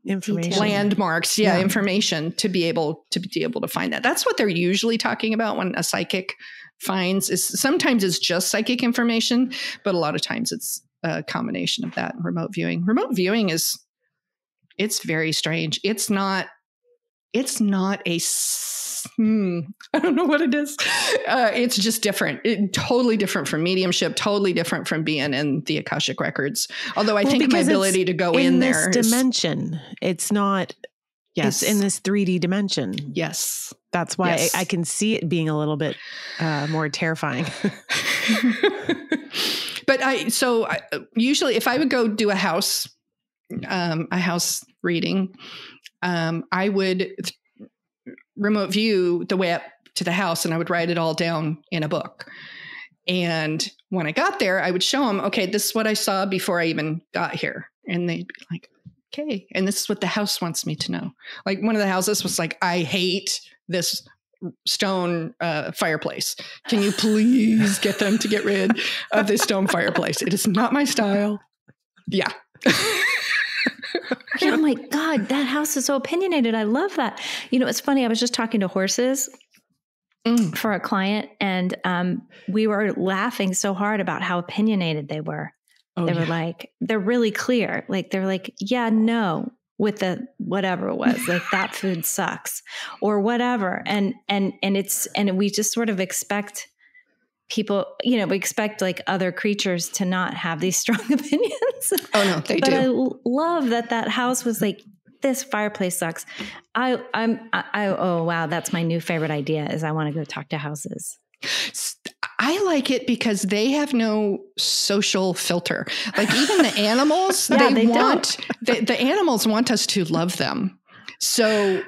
Information. landmarks, information to be able to find that. That's what they're usually talking about when a psychic finds is sometimes it's just psychic information, but a lot of times it's a combination of that and remote viewing. Remote viewing it's very strange. It's not a I don't know what it is. It's just different. Totally different from mediumship, totally different from being in the Akashic Records. Although I think my ability to go in there this dimension, it's not, yes, it's in this 3D dimension. Yes. That's why I can see it being a little bit more terrifying. But usually if I would go do a house reading, I would remote view the way up to the house and I would write it all down in a book. And when I got there, I would show them, okay, this is what I saw before I even got here. And they'd be like, okay. And this is what the house wants me to know. Like one of the houses was like, I hate this stone fireplace. Can you please get them to get rid of this stone fireplace? It is not my style. Yeah. Oh my God, that house is so opinionated. I love that. You know, it's funny. I was just talking to horses for a client and we were laughing so hard about how opinionated they were. They were like, they're really clear. Like, they're like, yeah, no, with the whatever it was, like that food sucks or whatever. And we just sort of expect people, you know, we expect like other creatures to not have these strong opinions. Oh no, they do. But I love that house was like, this fireplace sucks. Oh wow, that's my new favorite idea is I want to go talk to houses. I like it because they have no social filter. Like even the animals, the animals want us to love them. So,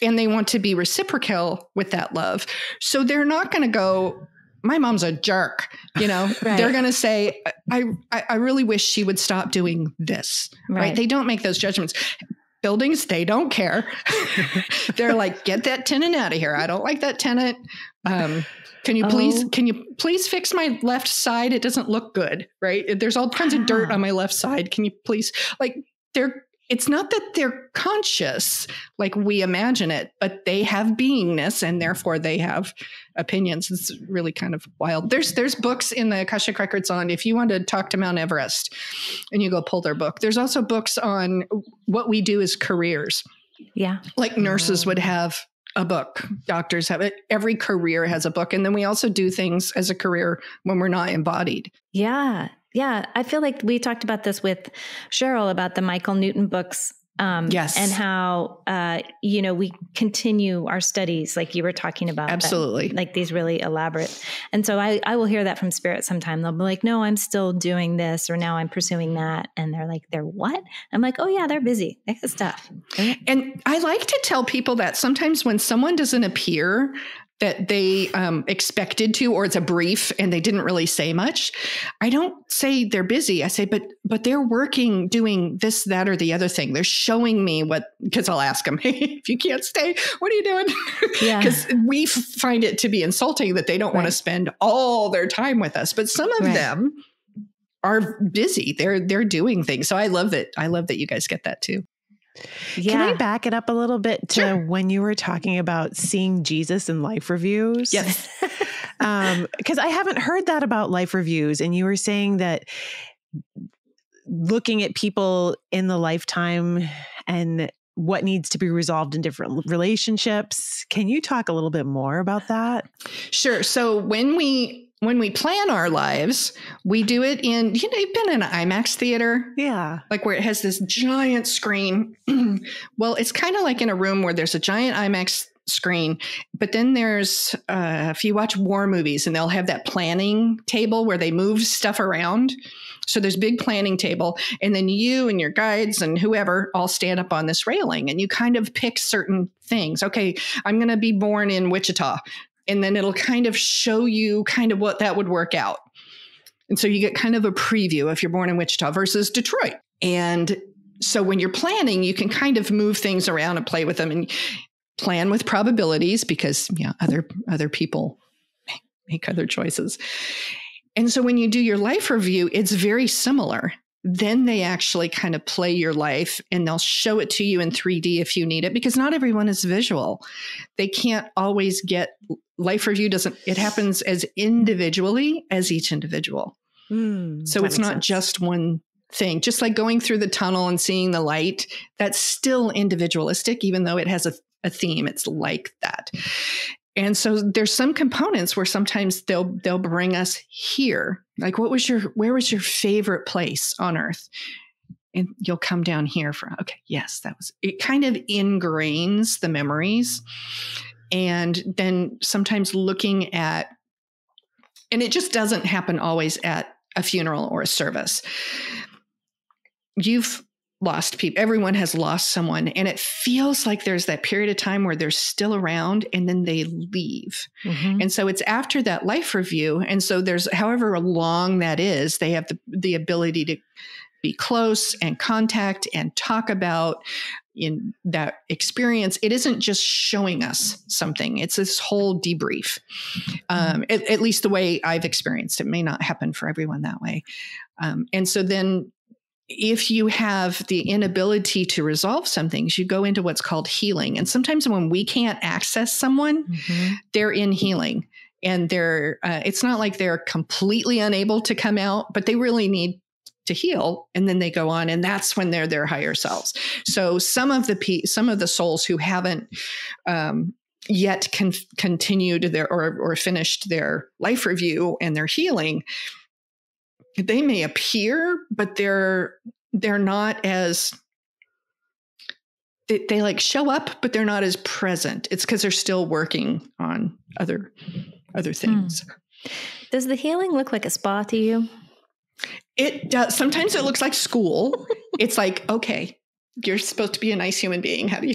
and they want to be reciprocal with that love. So they're not going to go, my mom's a jerk, you know, Right. They're going to say, I really wish she would stop doing this. Right. They don't make those judgments. Buildings, they don't care. They're like, get that tenant out of here. I don't like that tenant. Can you please fix my left side? It doesn't look good, right? There's all kinds of dirt on my left side. Can you please, like, it's not that they're conscious like we imagine it, but they have beingness and therefore they have opinions. It's really kind of wild. There's books in the Akashic Records on if you want to talk to Mount Everest and you go pull their book. There's also books on what we do as careers. Yeah. Like nurses would have a book. Doctors have it. Every career has a book. And then we also do things as a career when we're not embodied. Yeah. Yeah. I feel like we talked about this with Cheryl about the Michael Newton books. Yes. And how, we continue our studies like you were talking about. Absolutely. Like these really elaborate. And so I will hear that from spirit sometime. They'll be like, no, I'm still doing this or now I'm pursuing that. And they're like, they're what? I'm like, oh yeah, they're busy. They got stuff. And I like to tell people that sometimes when someone doesn't appear that they expected to, or it's a brief and they didn't really say much, I don't say they're busy. I say, but they're working, doing this, that, or the other thing. They're showing me because I'll ask them, hey, if you can't stay, what are you doing? Because we find it to be insulting that they don't want to spend all their time with us. But some of them are busy. They're doing things. So I love that. I love that you guys get that too. Yeah. Can I back it up a little bit to when you were talking about seeing Jesus in life reviews? Yes. Because I haven't heard that about life reviews. And you were saying that looking at people in the lifetime and what needs to be resolved in different relationships. Can you talk a little bit more about that? Sure. So when we plan our lives, we do it in, you've been in an IMAX theater? Yeah. Like where it has this giant screen. Well, it's kind of like in a room where there's a giant IMAX screen. But then there's, if you watch war movies, and they'll have that planning table where they move stuff around. So there's big planning table, and then you and your guides and whoever all stand up on this railing, and you kind of pick certain things. Okay, I'm going to be born in Wichita. And then it'll kind of show you kind of what that would work out. And so you get kind of a preview if you're born in Wichita versus Detroit. And so when you're planning, you can kind of move things around and play with them and plan with probabilities, because other people make other choices. And so when you do your life review, it's very similar. Then they actually kind of play your life, and they'll show it to you in 3D if you need it, because not everyone is visual. They can't always get life review. It happens as individually as each individual. So it's not just one thing. Just like going through the tunnel and seeing the light, that's still individualistic, even though it has a theme. It's like that. And so there's some components where sometimes they'll bring us here. Like, where was your favorite place on earth? And you'll come down here for, okay, yes, it kind of ingrains the memories. And then sometimes looking at, and it just doesn't happen always at a funeral or a service. You've lost people. Everyone has lost someone. And it feels like there's that period of time where they're still around and then they leave. Mm-hmm. And so it's after that life review. And so there's, however long that is, they have the ability to be close and contact and talk about in that experience. It isn't just showing us something. It's this whole debrief. At least the way I've experienced it. May not happen for everyone that way. And so then if you have the inability to resolve some things, you go into what's called healing. And sometimes when we can't access someone, mm-hmm. they're in healing. And it's not like they're completely unable to come out, but they really need to heal. And then they go on, and that's when they're their higher selves. So some of the souls who haven't yet continued or finished their life review and their healing, they may appear, but they're not as, they like show up, but they're not as present. It's because they're still working on other things. Does the healing look like a spa to you? It does. Sometimes it looks like school. It's like, okay, you're supposed to be a nice human being. How do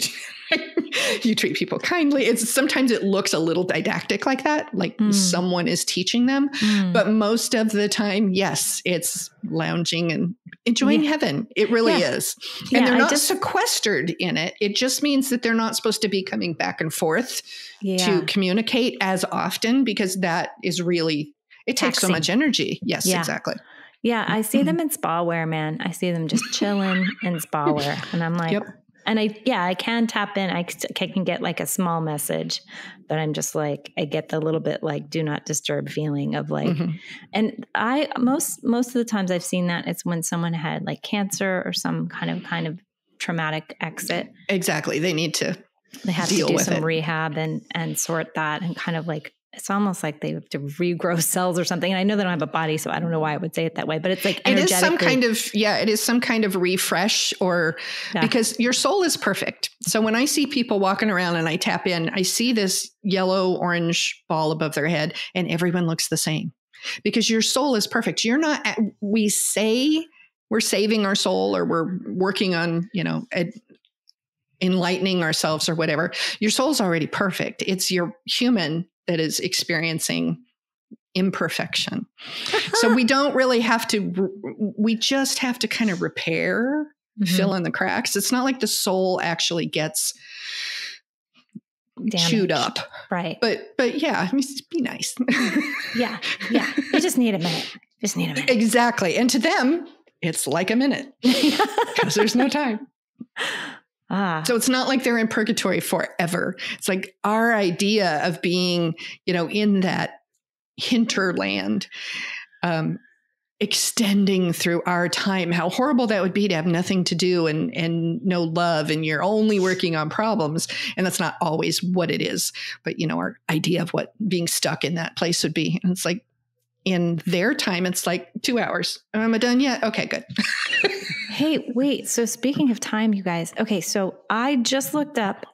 you treat people kindly? Sometimes it looks a little didactic like that, like someone is teaching them. But most of the time, yes, it's lounging and enjoying heaven. It really is. And they're not sequestered in it. It just means that they're not supposed to be coming back and forth to communicate as often, because that is really, it takes so much energy. Yes, exactly. Yeah, I see them in spa wear, man. I see them just chilling in spa wear. And I'm like, and I can tap in. I can get like a small message, but I'm just like, I get the little bit like do not disturb feeling of like, and most of the times I've seen that it's when someone had like cancer or some kind of traumatic exit. Exactly. They have to do some rehab and sort that, and kind of like, it's almost like they have to regrow cells or something. And I know they don't have a body, so I don't know why I would say it that way, but it's like energetically. It is some kind of refresh because your soul is perfect. So when I see people walking around and I tap in, I see this yellow orange ball above their head, and everyone looks the same because your soul is perfect. We say we're saving our soul, or we're working on, enlightening ourselves or whatever. Your soul's already perfect. It's your human that is experiencing imperfection. So we don't really have to, we just have to kind of repair, fill in the cracks. It's not like the soul actually gets chewed up. Right. But yeah, be nice. Yeah. You just need a minute. Exactly. And to them, it's like a minute because there's no time. So it's not like they're in purgatory forever. It's like our idea of being, in that hinterland, extending through our time, how horrible that would be to have nothing to do and no love, and you're only working on problems. And that's not always what it is. But, our idea of what being stuck in that place would be. And it's like, in their time, it's like 2 hours. Am I done yet? Okay, good. Hey, wait. So speaking of time, you guys. Okay, so I just looked up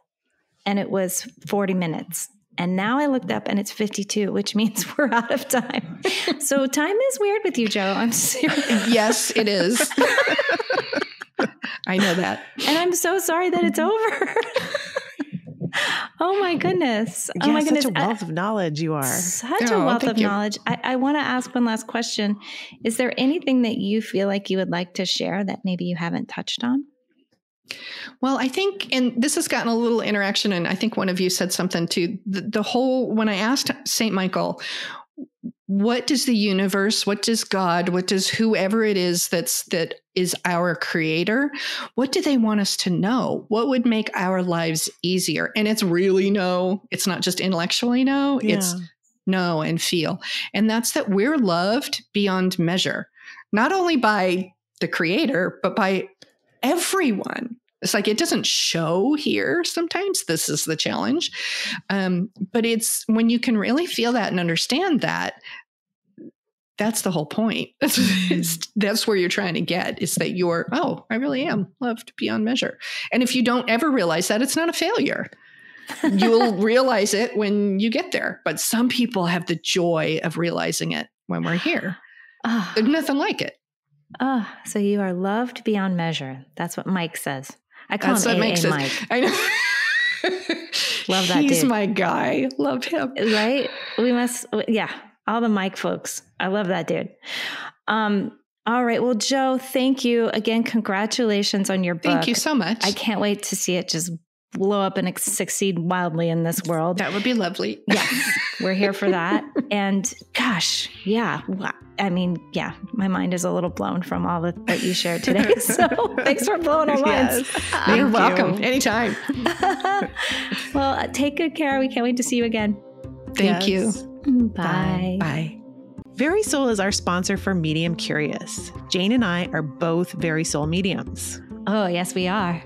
and it was 40 minutes. And now I looked up and it's 52, which means we're out of time. So time is weird with you, Joe. I'm serious. Yes, it is. I know that. And I'm so sorry that it's over. Oh my goodness. Oh my goodness. Such a wealth of knowledge you are. Such a wealth of knowledge. I want to ask one last question. Is there anything that you feel like you would like to share that maybe you haven't touched on? Well, I think, and this has gotten a little interaction, and I think one of you said something too, the whole, when I asked St. Michael, what does the universe, what does God, what does whoever it is that is our creator, what do they want us to know? What would make our lives easier? And it's really no, it's not just intellectually no, it's know and feel. And that's that we're loved beyond measure, not only by the creator, but by everyone. It's like, it doesn't show here sometimes. This is the challenge. But it's when you can really feel that and understand that, that's the whole point. That's where you're trying to get, is that you're, oh, I really am loved beyond measure. And if you don't ever realize that, it's not a failure. You'll realize it when you get there. But some people have the joy of realizing it when we're here. There's nothing like it. So you are loved beyond measure. That's what Mike says. I call him AA Mike. I know. Love that dude. He's my guy. Love him. Right? We must, all the Mike folks. I love that dude. All right. Well, Joe, thank you again. Congratulations on your book. Thank you so much. I can't wait to see it just blow up and succeed wildly in this world. That would be lovely. Yes, we're here for that. And gosh, I mean, my mind is a little blown from all that you shared today. So thanks for blowing our minds. Yes. You're welcome. Anytime. Well, take good care. We can't wait to see you again. Thank you. Bye. Bye. Very Soul is our sponsor for Medium Curious. Jane and I are both Very Soul mediums. Oh, yes, we are.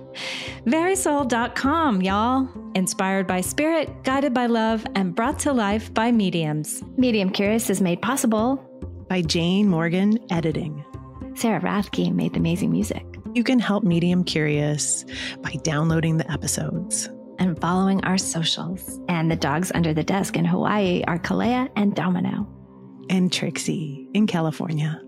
Verysoul.com, y'all. Inspired by spirit, guided by love, and brought to life by mediums. Medium Curious is made possible by Jane Morgan Editing. Sarah Rathke made the amazing music. You can help Medium Curious by downloading the episodes and following our socials. And the dogs under the desk in Hawaii are Kalea and Domino. And Trixie in California.